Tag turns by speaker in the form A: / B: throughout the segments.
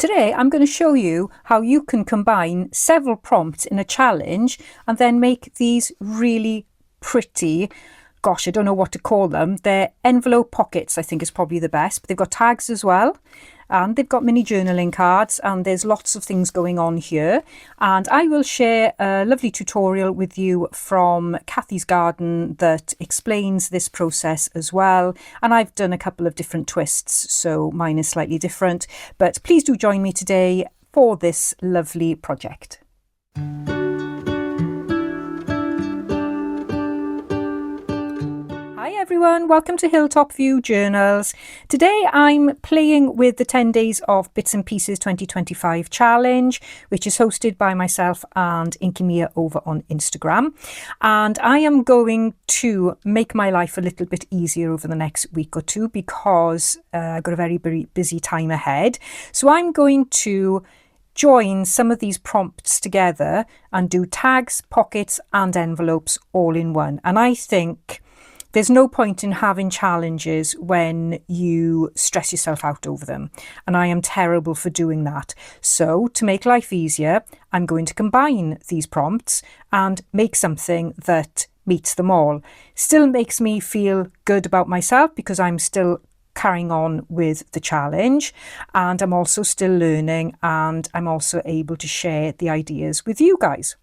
A: Today I'm going to show you how you can combine several prompts in a challenge and then make these really pretty, gosh, I don't know what to call them. They're envelope pockets, I think is probably the best, but they've got tags as well. And they've got mini journaling cards, and there's lots of things going on here. And I will share a lovely tutorial with you from Kathy's Garden that explains this process as well. And I've done a couple of different twists, so mine is slightly different. But please do join me today for this lovely project. Hi everyone, welcome to Hilltop View Journals. Today I'm playing with the 10 Days of Bits and Pieces 2025 challenge, which is hosted by myself and Ephemera over on Instagram. And I am going to make my life a little bit easier over the next week or two because I've got a very busy time ahead. So I'm going to join some of these prompts together and do tags, pockets and envelopes all in one. And I think there's no point in having challenges when you stress yourself out over them. And I am terrible for doing that. So to make life easier, I'm going to combine these prompts and make something that meets them all. Still makes me feel good about myself because I'm still carrying on with the challenge, and I'm also still learning, and I'm also able to share the ideas with you guys.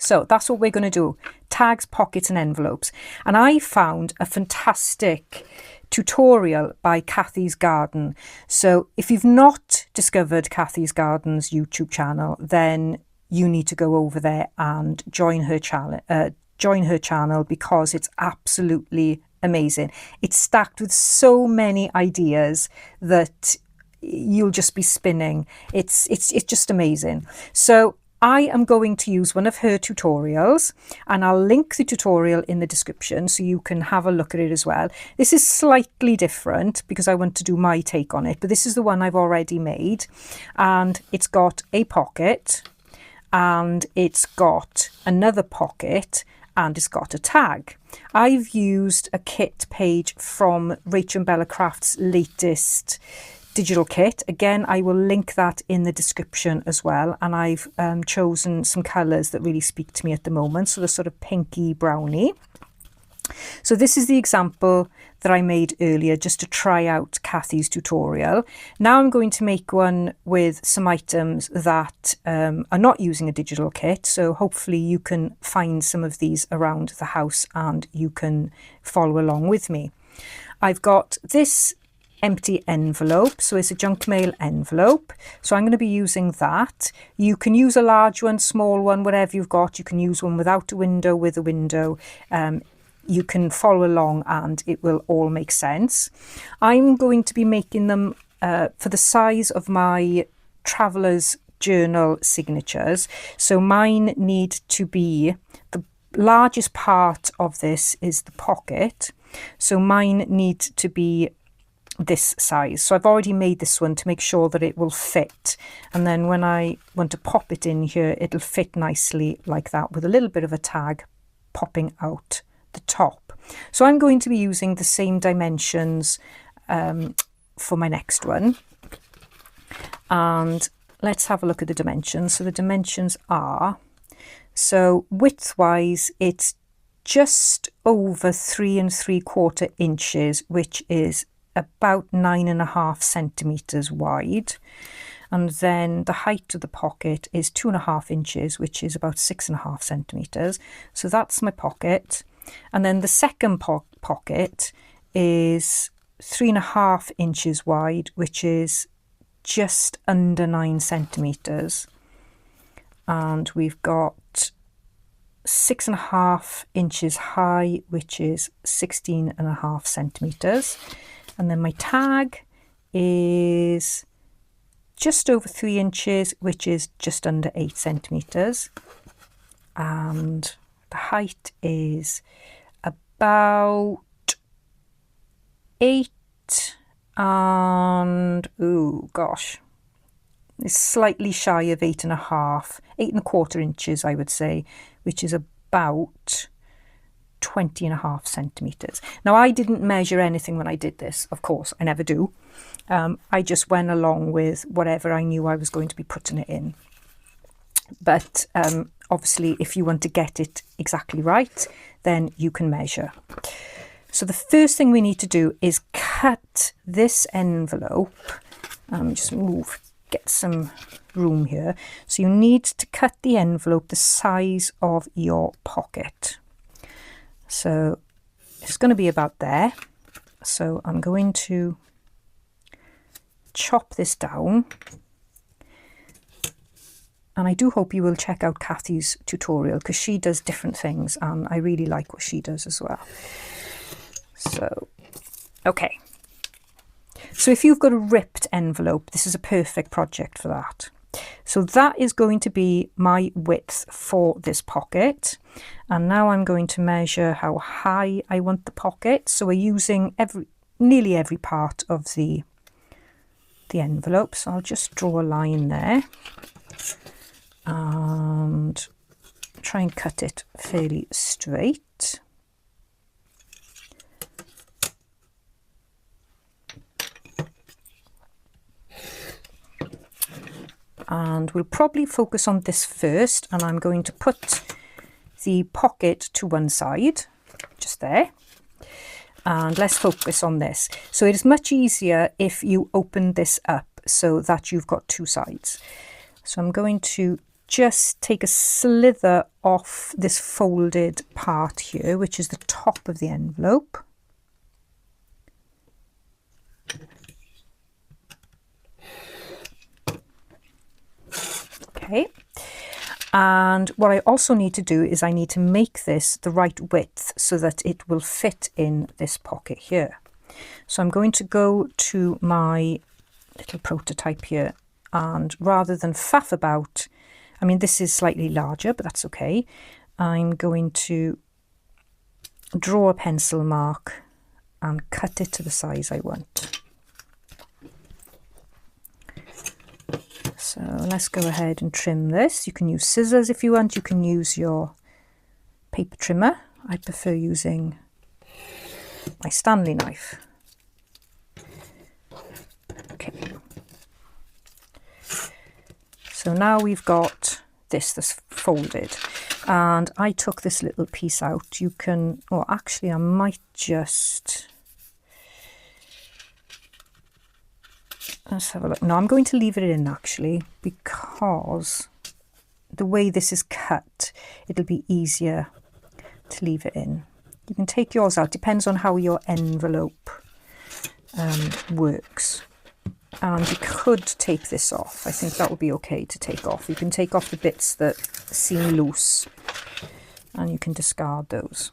A: So that's what we're going to do, tags, pockets and envelopes. And I found a fantastic tutorial by Kathy's Garden. So if you've not discovered Kathy's Garden's YouTube channel, then you need to go over there and join her channel because it's absolutely amazing. It's stacked with so many ideas that you'll just be spinning. It's just amazing. So I am going to use one of her tutorials, and I'll link the tutorial in the description so you can have a look at it as well. This is slightly different because I want to do my take on it, but this is the one I've already made, and it's got a pocket and it's got another pocket and it's got a tag. I've used a kit page from Rachel and Bella Craft's latest digital kit. Again, I will link that in the description as well, and I've chosen some colours that really speak to me at the moment, so the sort of pinky brownie. So this is the example that I made earlier just to try out Kathy's tutorial. Now I'm going to make one with some items that are not using a digital kit, so hopefully you can find some of these around the house and you can follow along with me. I've got this empty envelope, so it's a junk mail envelope, so I'm going to be using that. You can use a large one, small one, whatever you've got. You can use one without a window, with a window. You can follow along and it will all make sense. I'm going to be making them for the size of my traveller's journal signatures, so mine need to be, the largest part of this is the pocket, so mine need to be this size. So I've already made this one to make sure that it will fit, and then when I want to pop it in here, it'll fit nicely like that with a little bit of a tag popping out the top. So I'm going to be using the same dimensions for my next one, and let's have a look at the dimensions. So the dimensions are, so width wise it's just over 3 3/4 inches, which is about 9.5 centimeters wide, and then the height of the pocket is 2.5 inches, which is about 6.5 centimeters. So that's my pocket, and then the second pocket is 3.5 inches wide, which is just under 9 centimeters, and we've got 6.5 inches high, which is 16.5 centimeters. And then my tag is just over 3 inches, which is just under 8 centimeters. And the height is about 8 and, oh gosh, it's slightly shy of 8.5, 8 1/4 inches, I would say, which is about 9 centimeters. 20.5 centimeters. Now, I didn't measure anything when I did this, of course, I never do. I just went along with whatever I knew I was going to be putting it in. But obviously, if you want to get it exactly right, then you can measure. So the first thing we need to do is cut this envelope. Just get some room here. So you need to cut the envelope the size of your pocket. So it's going to be about there. So I'm going to chop this down. And I do hope you will check out Kathy's tutorial, because she does different things and I really like what she does as well. So, okay. So if you've got a ripped envelope, this is a perfect project for that. So that is going to be my width for this pocket. And now I'm going to measure how high I want the pocket. So we're using nearly every part of the envelope. So I'll just draw a line there and try and cut it fairly straight. And we'll probably focus on this first, and I'm going to put the pocket to one side, just there. And let's focus on this. So it is much easier if you open this up so that you've got two sides. So I'm going to just take a slither off this folded part here, which is the top of the envelope. Okay, and what I also need to do is I need to make this the right width so that it will fit in this pocket here. So I'm going to go to my little prototype here, and rather than faff about, I mean, this is slightly larger, but that's okay. I'm going to draw a pencil mark and cut it to the size I want. So let's go ahead and trim this. You can use scissors if you want. You can use your paper trimmer. I prefer using my Stanley knife. Okay. So now we've got this folded, and I took this little piece out. You can, or actually I might just, let's have a look. No, I'm going to leave it in actually, because the way this is cut, it'll be easier to leave it in. You can take yours out, depends on how your envelope works. And you could take this off. I think that would be okay to take off. You can take off the bits that seem loose and you can discard those.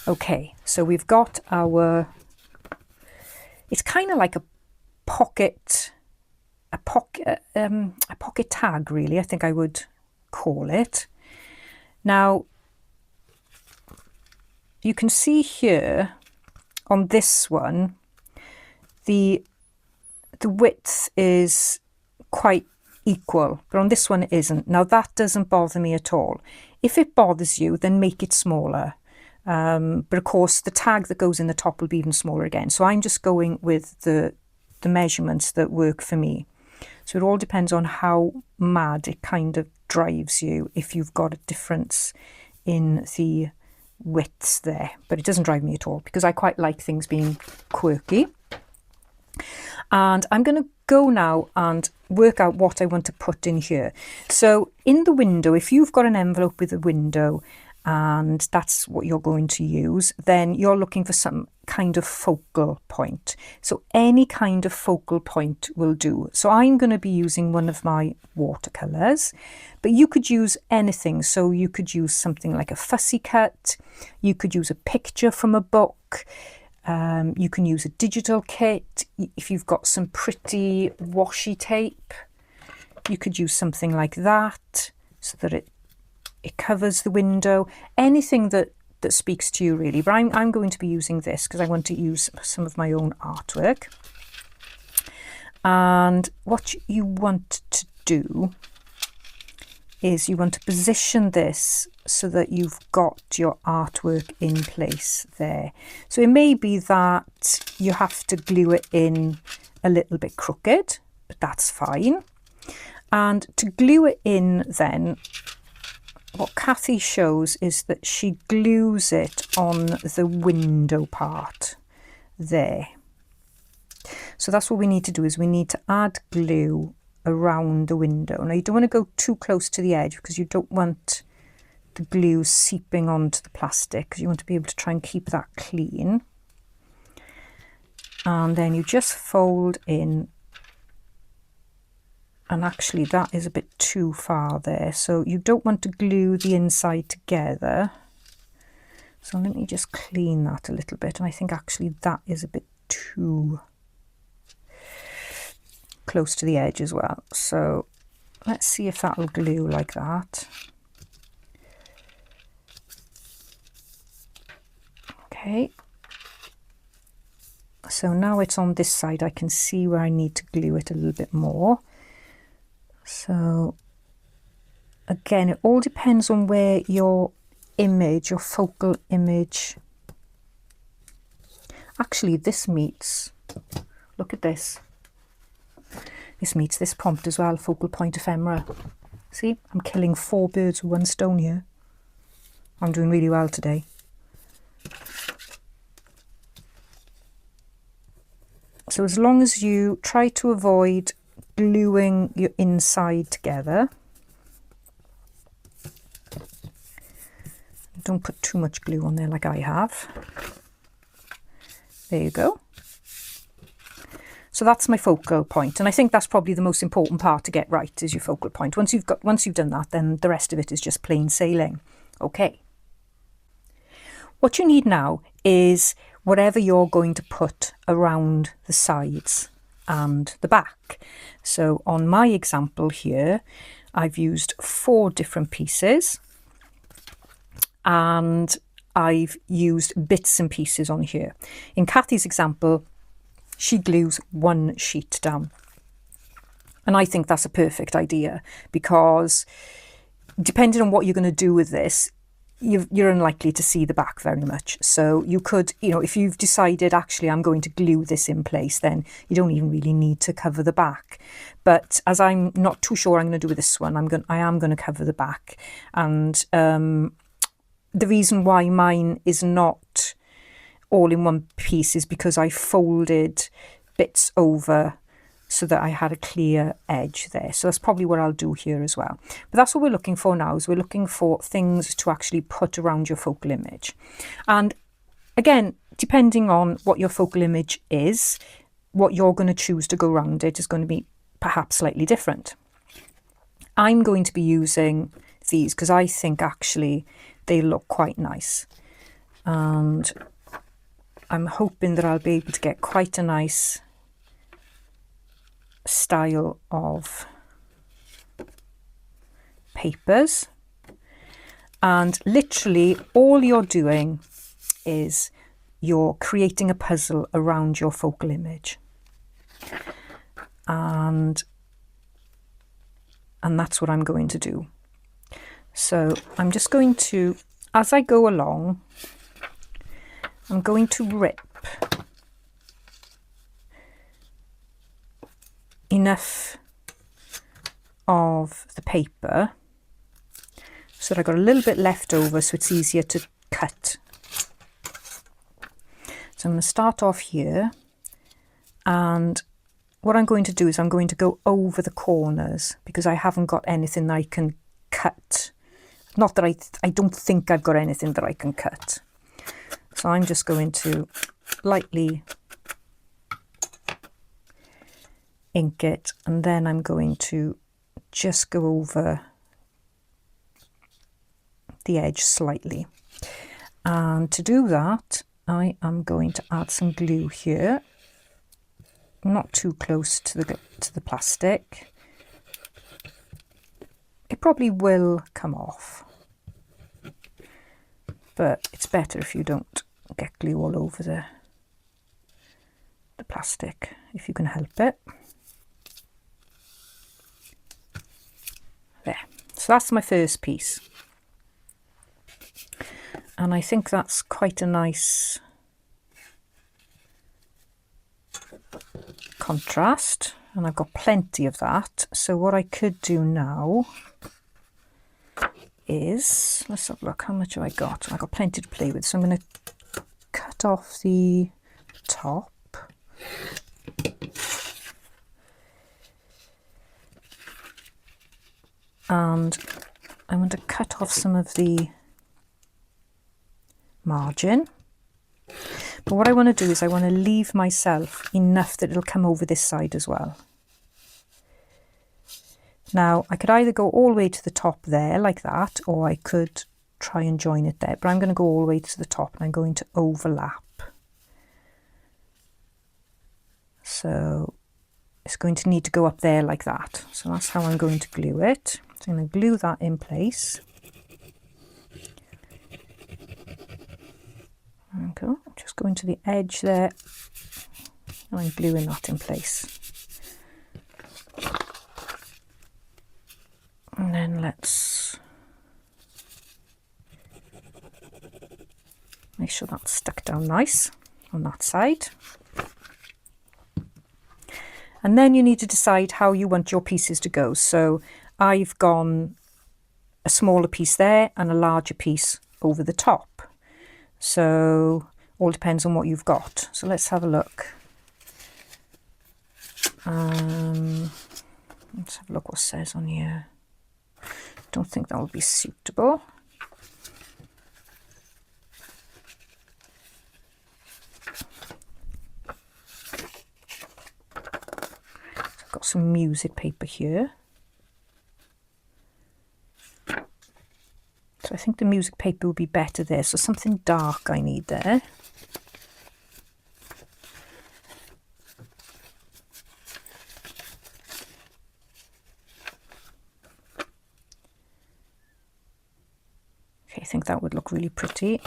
A: Okay, so we've got our, it's kind of like a pocket tag really, I think I would call it. Now, you can see here on this one, the width is quite equal, but on this one it isn't. Now that doesn't bother me at all. If it bothers you, then make it smaller. But of course the tag that goes in the top will be even smaller again. So I'm just going with the measurements that work for me. So it all depends on how mad it kind of drives you if you've got a difference in the widths there. But it doesn't drive me at all because I quite like things being quirky. And I'm going to go now and work out what I want to put in here. So in the window, if you've got an envelope with a window and that's what you're going to use, then you're looking for some kind of focal point. So any kind of focal point will do. So I'm going to be using one of my watercolours, but you could use anything. So you could use something like a fussy cut, you could use a picture from a book, you can use a digital kit. If you've got some pretty washi tape, you could use something like that so that it covers the window. Anything that speaks to you really, but I'm going to be using this because I want to use some of my own artwork. And what you want to do is you want to position this so that you've got your artwork in place there. So it may be that you have to glue it in a little bit crooked, but that's fine. And to glue it in then, what Kathy shows is that she glues it on the window part there. So that's what we need to do, is we need to add glue around the window. Now you don't want to go too close to the edge because you don't want the glue seeping onto the plastic, because you want to be able to try and keep that clean. And then you just fold in, and actually that is a bit too far there, so you don't want to glue the inside together. So let me just clean that a little bit, and I think actually that is a bit too close to the edge as well. So let's see if that'll glue like that. Okay, so now it's on this side, I can see where I need to glue it a little bit more. So again, it all depends on where your image, your focal image, actually this meets, look at this, this meets this prompt as well, focal point ephemera. See, I'm killing 4 birds with 1 stone here. I'm doing really well today. So as long as you try to avoid gluing your inside together, don't put too much glue on there like I have. There you go. So that's my focal point, and I think that's probably the most important part to get right, is your focal point. Once you've done that, then the rest of it is just plain sailing. Okay. What you need now is whatever you're going to put around the sides and the back. So on my example here, I've used 4 different pieces, and I've used bits and pieces on here. In Kathy's example, she glues 1 sheet down, and I think that's a perfect idea, because depending on what you're going to do with this, you're unlikely to see the back very much. So you could, you know, if you've decided actually I'm going to glue this in place, then you don't even really need to cover the back. But as I'm not too sure I'm going to do with this one, I am going to cover the back. And the reason why mine is not all in one piece is because I folded bits over so that I had a clear edge there. So that's probably what I'll do here as well. But that's what we're looking for now, is we're looking for things to actually put around your focal image. And again, depending on what your focal image is, what you're going to choose to go around it is going to be perhaps slightly different. I'm going to be using these because I think actually they look quite nice. And I'm hoping that I'll be able to get quite a nice style of papers. And literally all you're doing is you're creating a puzzle around your focal image. And that's what I'm going to do. So I'm just going to, as I go along, I'm going to rip enough of the paper so that I got a little bit left over so it's easier to cut. So I'm going to start off here, and what I'm going to do is I'm going to go over the corners because I haven't got anything that I can cut. Not that I don't think I've got anything that I can cut. So I'm just going to lightly ink it, and then I'm going to just go over the edge slightly. And to do that, I am going to add some glue here, not too close to the plastic. It probably will come off, but it's better if you don't get glue all over the plastic, if you can help it. There. So that's my first piece. And I think that's quite a nice contrast. And I've got plenty of that. So what I could do now is, let's have a look, how much have I got? I've got plenty to play with. So I'm going to cut off the top. And I'm going to cut off some of the margin. But what I want to do is I want to leave myself enough that it'll come over this side as well. Now, I could either go all the way to the top there like that, or I could try and join it there. But I'm going to go all the way to the top and I'm going to overlap. So it's going to need to go up there like that. So that's how I'm going to glue it. So I'm going to glue that in place. Okay, just going to the edge there and I'm gluing that in place. And then let's make sure that's stuck down nice on that side. And then you need to decide how you want your pieces to go. So I've gone a smaller piece there and a larger piece over the top. So all depends on what you've got. So let's have a look. Let's have a look what it says on here. Don't think that would be suitable. So I've got some music paper here. So I think the music paper would be better there. So something dark I need there. Okay, I think that would look really pretty.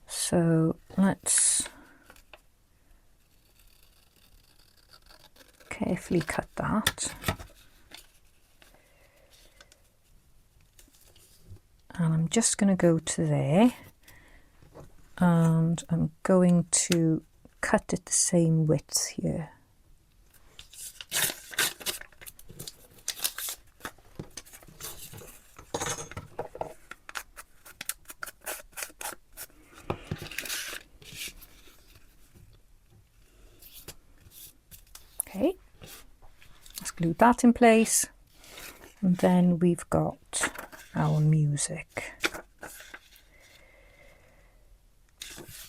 A: So let's carefully cut that. And I'm just going to go to there and I'm going to cut it the same width here. Okay, let's glue that in place. And then we've got our music.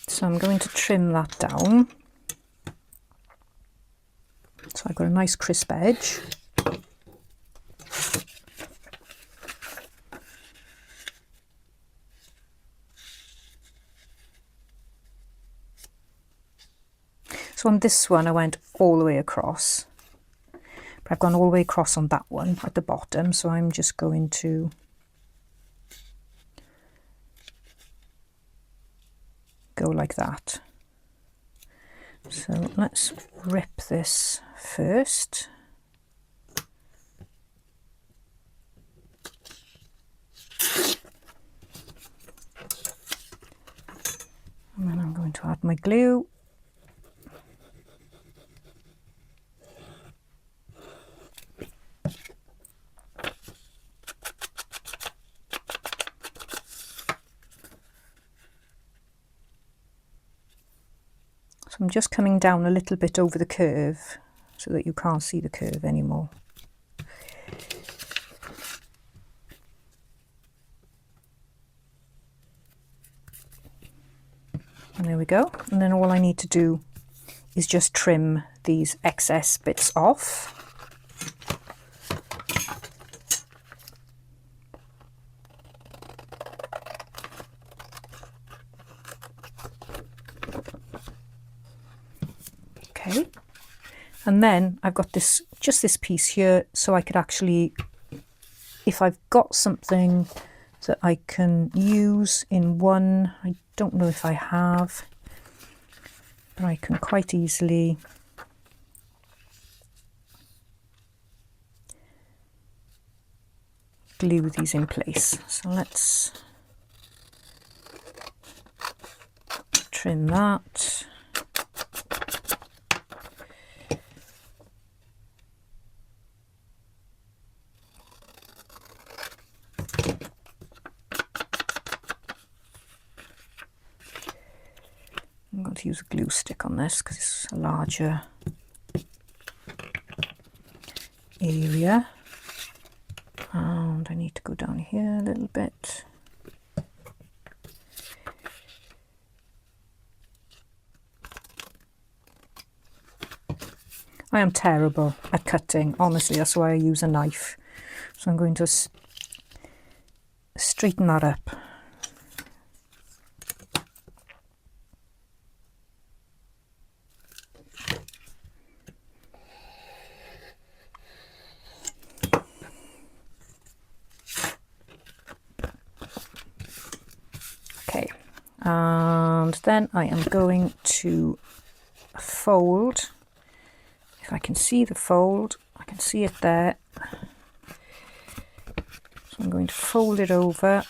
A: So I'm going to trim that down. So I've got a nice crisp edge. So on this one I went all the way across. But I've gone all the way across on that one at the bottom, so I'm just going to go like that. So let's rip this first. And then I'm going to add my glue. I'm just coming down a little bit over the curve so that you can't see the curve anymore. And there we go. And then all I need to do is just trim these excess bits off. Okay, and then I've got this, just this piece here, so I could actually, if I've got something that I can use in one, I don't know if I have, but I can quite easily glue these in place. So let's trim that. I'm going to use a glue stick on this because it's a larger area. And I need to go down here a little bit. I am terrible at cutting, honestly, that's why I use a knife. So I'm going to straighten that up. Okay, and then I am going to fold. If I can see the fold, I can see it there. So I'm going to fold it over.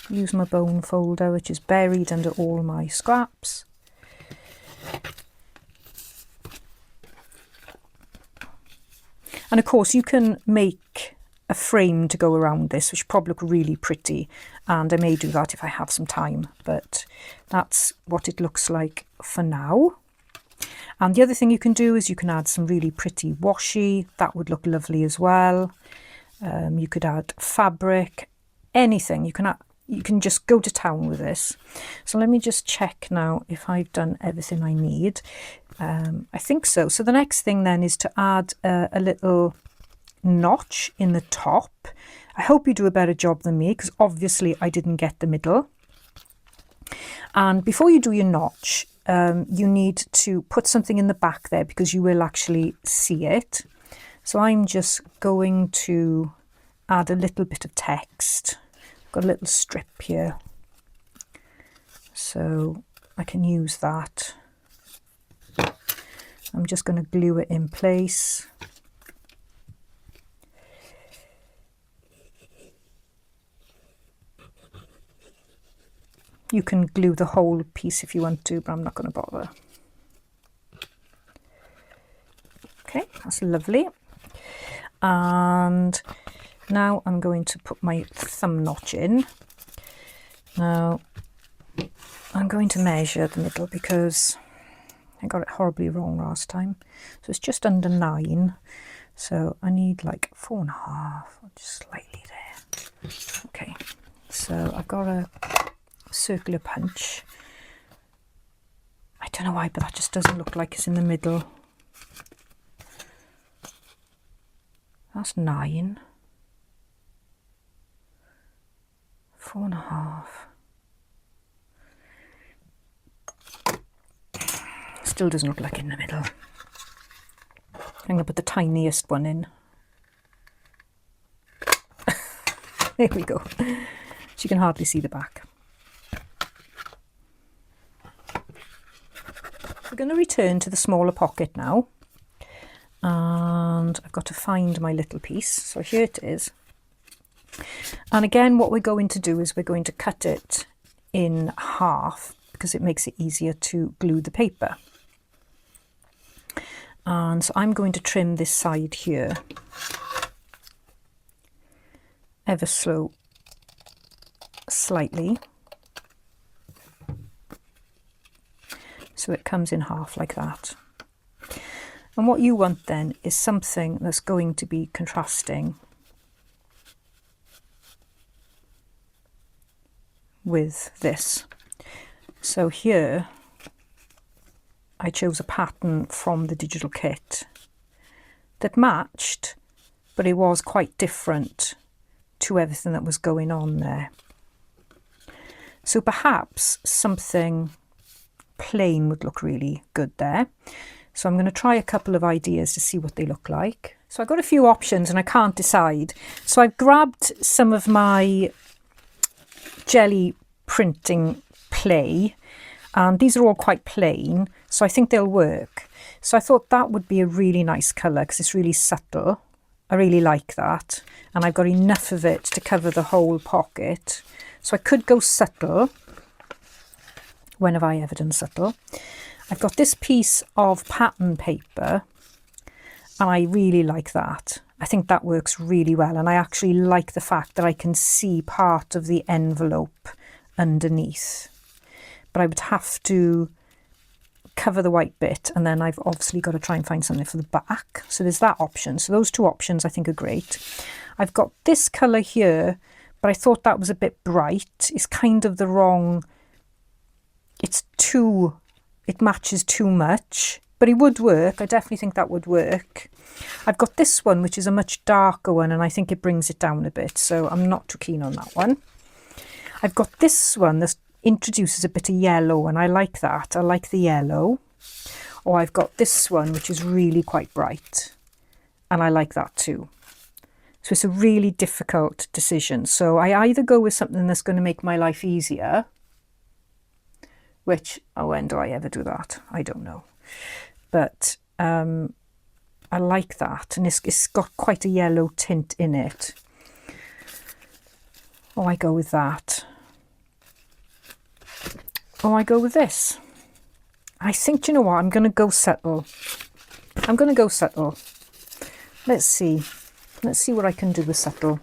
A: Use my bone folder, which is buried under all my scraps. And of course you can make a frame to go around this, which probably look really pretty, and I may do that if I have some time, but that's what it looks like for now. And the other thing you can do is you can add some really pretty washi. That would look lovely as well. You could add fabric, anything. You can just go to town with this. So let me just check now if I've done everything I need. I think so. So the next thing then is to add a little notch in the top. I hope you do a better job than me, because obviously I didn't get the middle. And before you do your notch, you need to put something in the back there, because you will actually see it. So I'm just going to add a little bit of text. I've got a little strip here, so I can use that. I'm just going to glue it in place. You can glue the whole piece if you want to, but I'm not going to bother. Okay, that's lovely. And now I'm going to put my thumb notch in. Now I'm going to measure the middle because I got it horribly wrong last time. So it's just under 9. So I need like 4.5, or just slightly there. Okay, so I've got a circular punch. I don't know why, but that just doesn't look like it's in the middle. That's 9. 4.5. Still doesn't look like in the middle. I'm going to put the tiniest one in. There we go. So you can hardly see the back. We're going to return to the smaller pocket now. And I've got to find my little piece. So here it is. And again, what we're going to do is we're going to cut it in half because it makes it easier to glue the paper. And so I'm going to trim this side here ever so slightly, so it comes in half like that. And what you want then is something that's going to be contrasting with this. So here I chose a pattern from the digital kit that matched, but it was quite different to everything that was going on there. So perhaps something plain would look really good there. So I'm going to try a couple of ideas to see what they look like. So I've got a few options and I can't decide. So I've grabbed some of my gelli printing clay, and these are all quite plain, so I think they'll work. So I thought that would be a really nice colour because it's really subtle. I really like that. And I've got enough of it to cover the whole pocket. So I could go subtle. When have I ever done subtle? I've got this piece of pattern paper and I really like that. I think that works really well, and I actually like the fact that I can see part of the envelope underneath. But I would have to cover the white bit, and then I've obviously got to try and find something for the back. So there's that option. So those two options I think are great. I've got this colour here, but I thought that was a bit bright. It's kind of the wrong, it matches too much, but it would work. I definitely think that would work. I've got this one, which is a much darker one, and I think it brings it down a bit, so I'm not too keen on that one. I've got this one that introduces a bit of yellow, and I like that. I like the yellow. Or I've got this one, which is really quite bright, and I like that too. So it's a really difficult decision. So I either go with something that's going to make my life easier, which, when do I ever do that? I don't know. But I like that, and it's got quite a yellow tint in it. Oh, I go with that. Oh, I go with this. I think, you know what, I'm going to go subtle. I'm going to go subtle. Let's see. Let's see what I can do with subtle.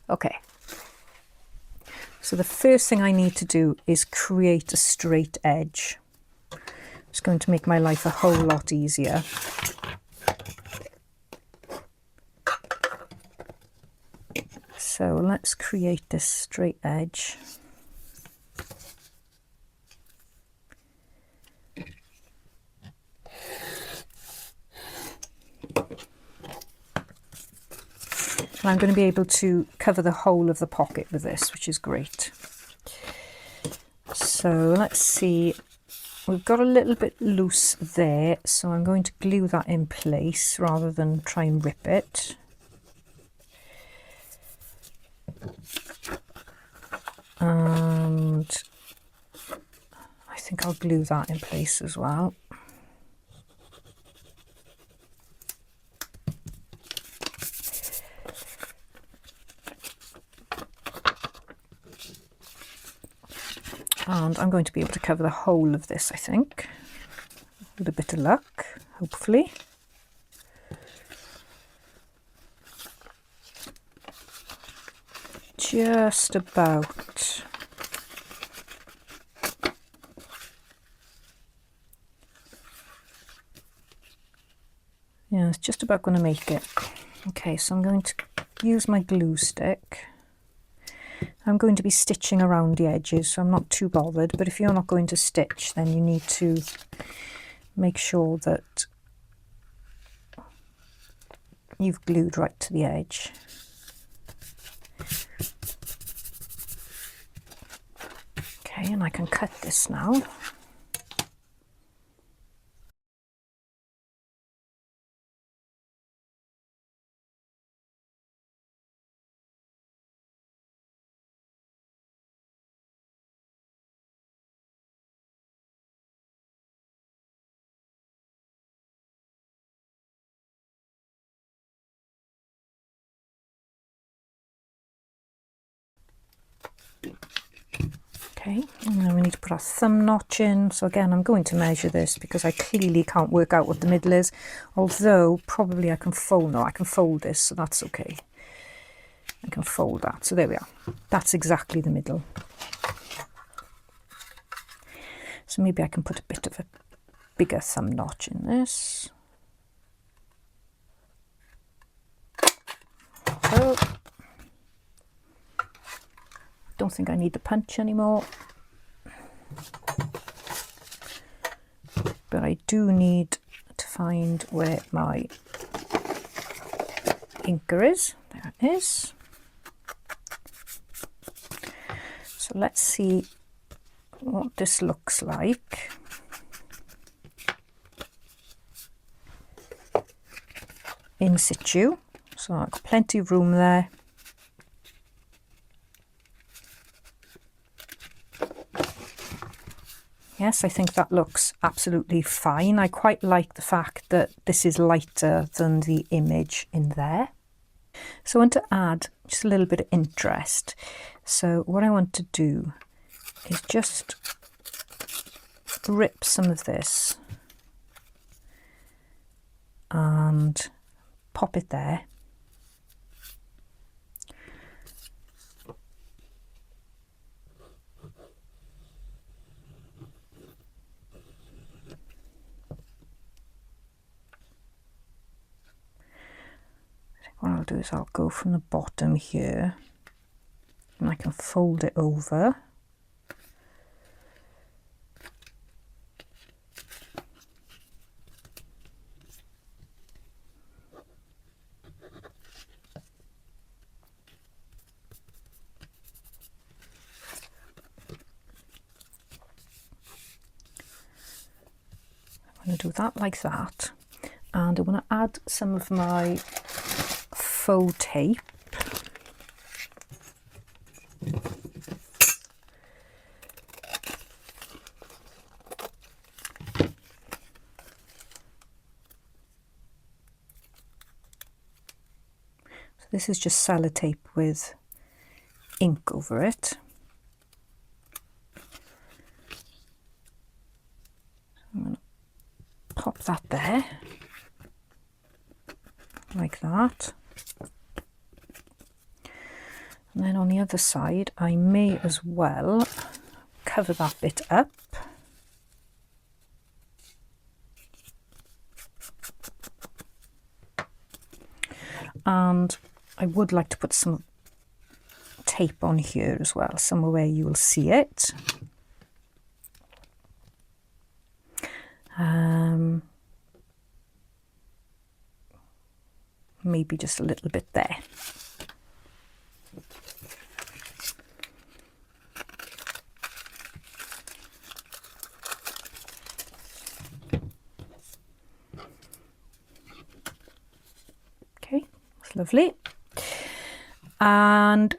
A: Okay. So the first thing I need to do is create a straight edge. It's going to make my life a whole lot easier. So let's create this straight edge. And I'm going to be able to cover the whole of the pocket with this, which is great. So let's see. We've got a little bit loose there, so I'm going to glue that in place rather than try and rip it. And I think I'll glue that in place as well. And I'm going to be able to cover the whole of this, I think, with a bit of luck, hopefully. Just about. Yeah, it's just about going to make it. Okay, so I'm going to use my glue stick. I'm going to be stitching around the edges, so I'm not too bothered, but if you're not going to stitch, then you need to make sure that you've glued right to the edge. Okay, and I can cut this now. Okay, and then we need to put our thumb notch in. So again, I'm going to measure this because I clearly can't work out what the middle is, although probably I can fold. No, I can fold this, so that's okay. I can fold that, so there we are. That's exactly the middle. So maybe I can put a bit of a bigger thumb notch in this. So, don't think I need the punch anymore, but I do need to find where my inker is. There it is. So let's see what this looks like. In situ, so I've got plenty of room there. Yes, I think that looks absolutely fine. I quite like the fact that this is lighter than the image in there. So I want to add just a little bit of interest. So what I want to do is just rip some of this and pop it there. What I'll do is I'll go from the bottom here and I can fold it over. I'm going to do that like that, and I want to add some of my faux tape. So this is just sellotape with ink over it. I'm going to pop that there, like that. And then on the other side, I may as well cover that bit up. And I would like to put some tape on here as well, somewhere where you will see it. Maybe just a little bit there. Okay, that's lovely. And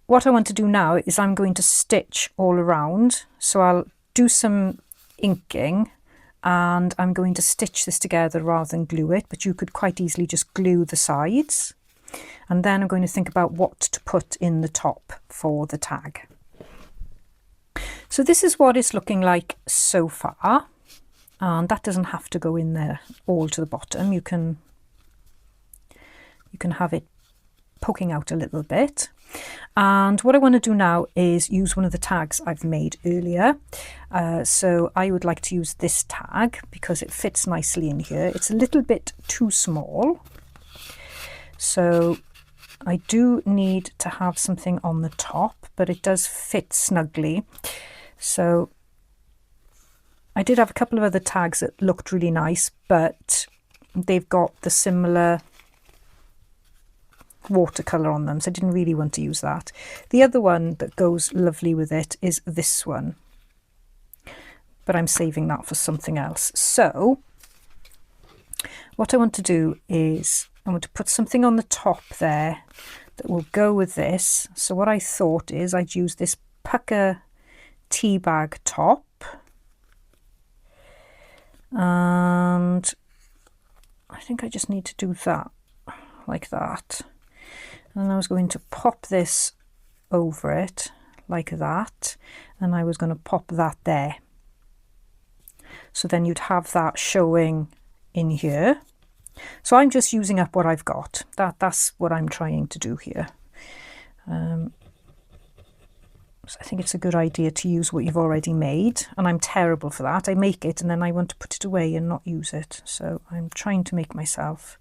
A: what I want to do now is I'm going to stitch all around. So I'll do some inking and I'm going to stitch this together rather than glue it, but you could quite easily just glue the sides. And then I'm going to think about what to put in the top for the tag. So this is what it's looking like so far, and that doesn't have to go in there all to the bottom. You can have it poking out a little bit. And what I want to do now is use one of the tags I've made earlier. So I would like to use this tag because it fits nicely in here. It's a little bit too small, so I do need to have something on the top, but it does fit snugly. So I did have a couple of other tags that looked really nice, but they've got the similar watercolour on them, so I didn't really want to use that. The other one that goes lovely with it is this one, but I'm saving that for something else. So what I want to do is I want to put something on the top there that will go with this. So what I thought is I'd use this pucker tea bag top, and I think I just need to do that like that. And I was going to pop this over it like that, and I was going to pop that there. So then you'd have that showing in here. So I'm just using up what I've got. That's what I'm trying to do here. So I think it's a good idea to use what you've already made, and I'm terrible for that. I make it and then I want to put it away and not use it. So I'm trying to make myself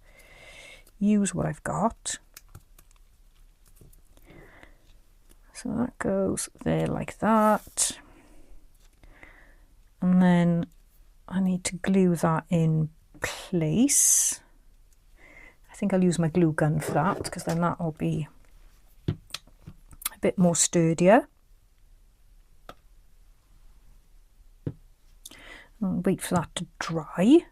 A: use what I've got. So that goes there like that. And then I need to glue that in place. I think I'll use my glue gun for that, because then that will be a bit more sturdier. I'll wait for that to dry.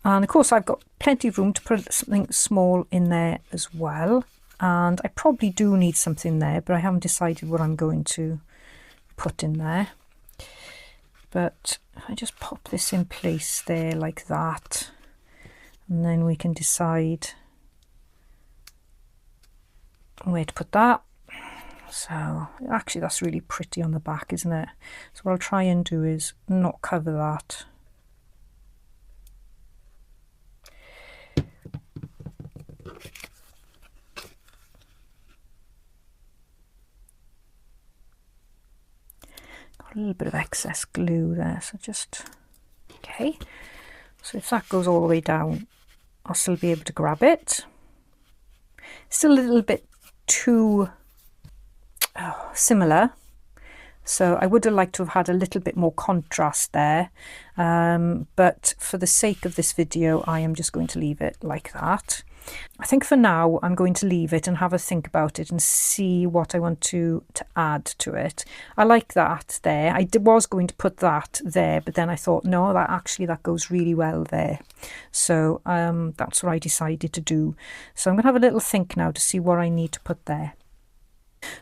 A: And of course I've got plenty of room to put something small in there as well. And I probably do need something there, but I haven't decided what I'm going to put in there. But I just pop this in place there like that, and then we can decide where to put that. So actually that's really pretty on the back, isn't it? So what I'll try and do is not cover that. Got a little bit of excess glue there, so just, okay. So if that goes all the way down, I'll still be able to grab it. Still a little bit too similar, so I would have liked to have had a little bit more contrast there, but for the sake of this video I am just going to leave it like that. I think for now I'm going to leave it and have a think about it and see what I want to add to it. I like that there. I was going to put that there, but then I thought no, that goes really well there. So that's what I decided to do. So I'm going to have a little think now to see what I need to put there.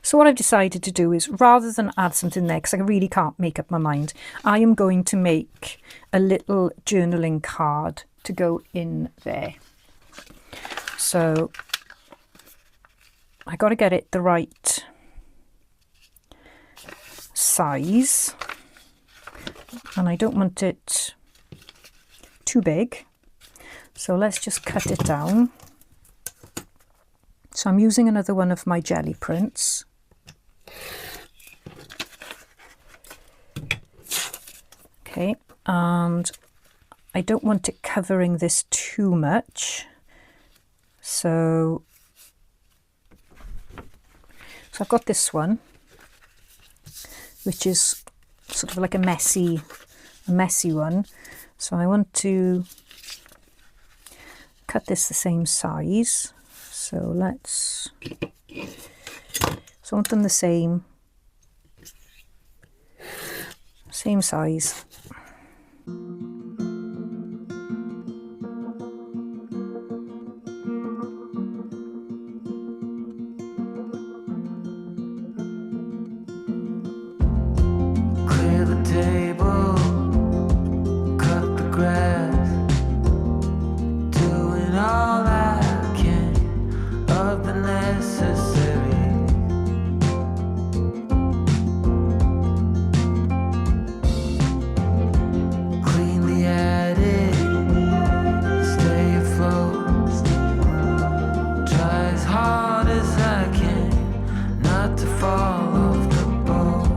A: So what I've decided to do is, rather than add something there, because I really can't make up my mind, I am going to make a little journaling card to go in there. So I got to get it the right size, and I don't want it too big. So let's just cut it down. So I'm using another one of my jelly prints. Okay, and I don't want it covering this too much. So I've got this one, which is sort of like a messy one. So I want to cut this the same size. So I want them the same size.
B: Clear the table, cut the grass, doing all I can of the necessary. Clean the attic, stay afloat, try as hard as I can not to fall off the boat.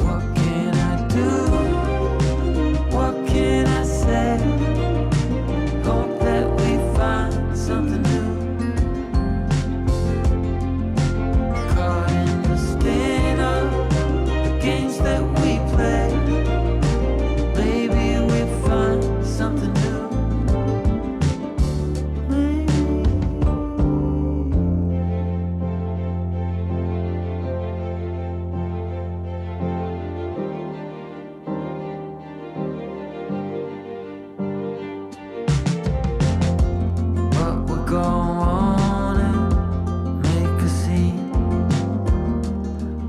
B: What can I do? What can I say? Hope that we find something new. Caught in the spin of the games that we play. Maybe we find something new. But we'll go on and make a scene,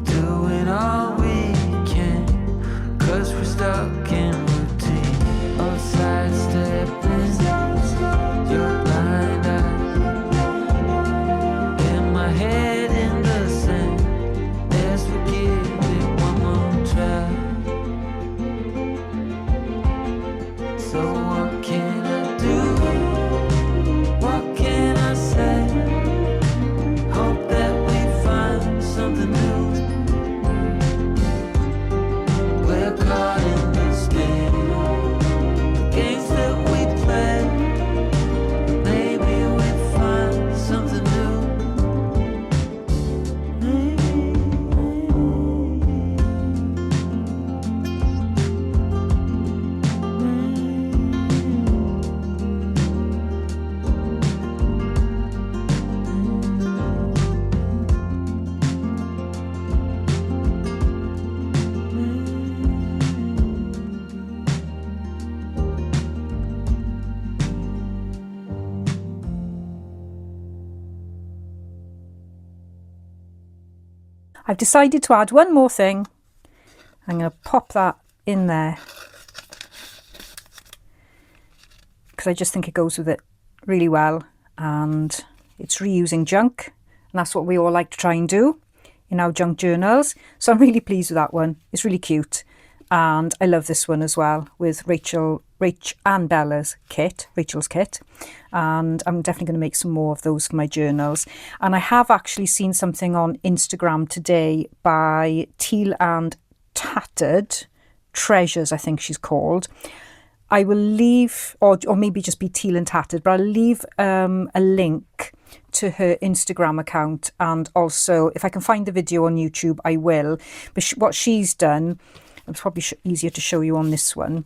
B: doing all we can, 'cause we're stuck in routine of sidestepping your blind eye. In my head in the sand, let's forgive it one more try. So what can I do? What can I say? Hope that we find something new. We're caught in the spin, the games that we play. Maybe we find something new.
A: I've decided to add one more thing. I'm going to pop that in there because I just think it goes with it really well, and it's reusing junk, and that's what we all like to try and do in our junk journals. So I'm really pleased with that one. It's really cute, and I love this one as well with Rach and Bella's kit, Rachel's kit, and I'm definitely going to make some more of those for my journals. And I have actually seen something on Instagram today by Teal and Tattered Treasures, I think she's called. I will leave, or maybe just be Teal and Tattered, but I'll leave a link to her Instagram account, and also if I can find the video on YouTube I will. But what she's done, it's probably easier to show you on this one.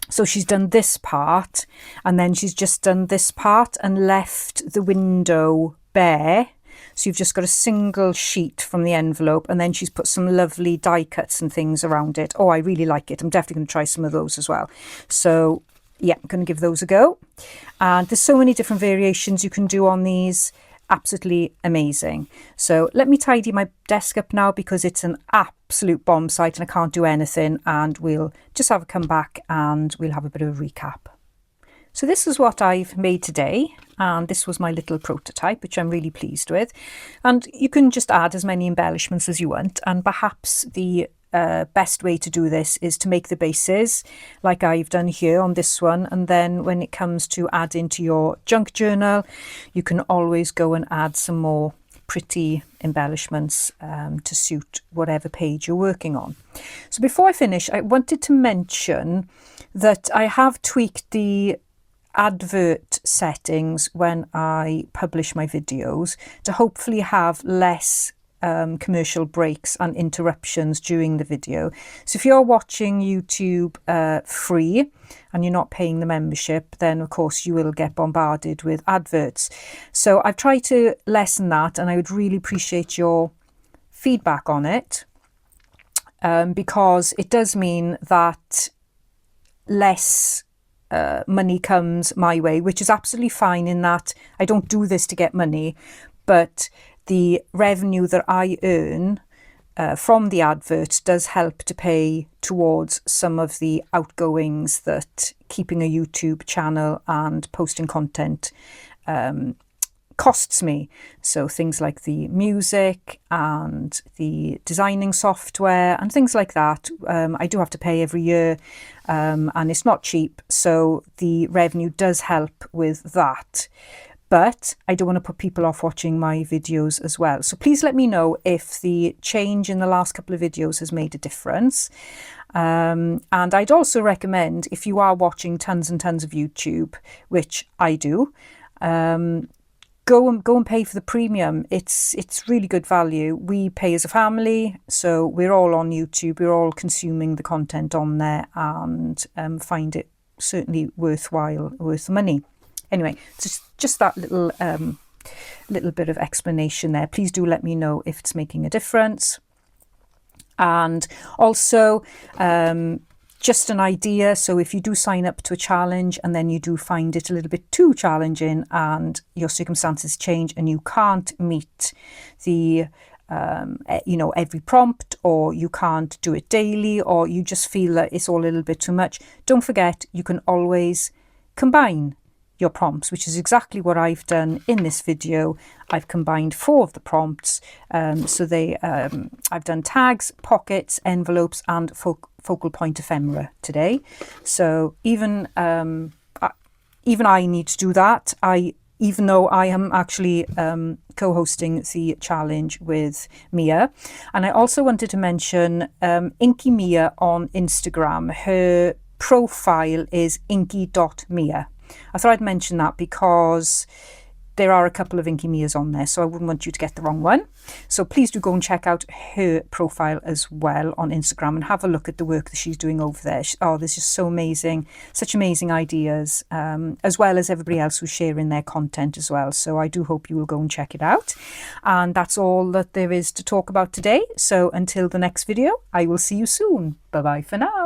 A: So she's done this part, and then she's just done this part and left the window bare. So you've just got a single sheet from the envelope, and then she's put some lovely die cuts and things around it. Oh, I really like it. I'm definitely going to try some of those as well. So yeah, I'm going to give those a go. And there's so many different variations you can do on these. Absolutely amazing. So let me tidy my desk up now because it's an absolute bomb site and I can't do anything, and we'll just have a come back and we'll have a bit of a recap. So this is what I've made today, and this was my little prototype, which I'm really pleased with. And you can just add as many embellishments as you want, and perhaps the best way to do this is to make the bases like I've done here on this one, and then when it comes to adding to your junk journal, you can always go and add some more pretty embellishments to suit whatever page you're working on. So before I finish, I wanted to mention that I have tweaked the advert settings when I publish my videos to hopefully have less commercial breaks and interruptions during the video. So if you're watching YouTube free and you're not paying the membership, then of course you will get bombarded with adverts. So I've tried to lessen that, and I would really appreciate your feedback on it, because it does mean that less money comes my way, which is absolutely fine in that I don't do this to get money, but the revenue that I earn from the adverts does help to pay towards some of the outgoings that keeping a YouTube channel and posting content costs me. So things like the music and the designing software and things like that, I do have to pay every year, and it's not cheap. So the revenue does help with that. But I don't want to put people off watching my videos as well. So please let me know if the change in the last couple of videos has made a difference. And I'd also recommend, if you are watching tons and tons of YouTube, which I do, go and pay for the premium. It's really good value. We pay as a family, so we're all on YouTube. We're all consuming the content on there, and find it certainly worth the money. Anyway, just that little bit of explanation there. Please do let me know if it's making a difference. And also, just an idea. So if you do sign up to a challenge and then you do find it a little bit too challenging and your circumstances change and you can't meet the every prompt, or you can't do it daily, or you just feel that it's all a little bit too much, don't forget you can always combine your prompts, which is exactly what I've done in this video. I've combined 4 of the prompts. So I've done tags, pockets, envelopes, and focal point ephemera today. So even I need to do that. Even though I am actually co-hosting the challenge with Mia. And I also wanted to mention Inky Mia on Instagram. Her profile is inky.mia. I thought I'd mention that because there are a couple of Inky Mias on there, so I wouldn't want you to get the wrong one. So please do go and check out her profile as well on Instagram and have a look at the work that she's doing over there. There's just so amazing, such amazing ideas, as well as everybody else who's sharing their content as well. So I do hope you will go and check it out. And that's all that there is to talk about today. So until the next video, I will see you soon. Bye-bye for now.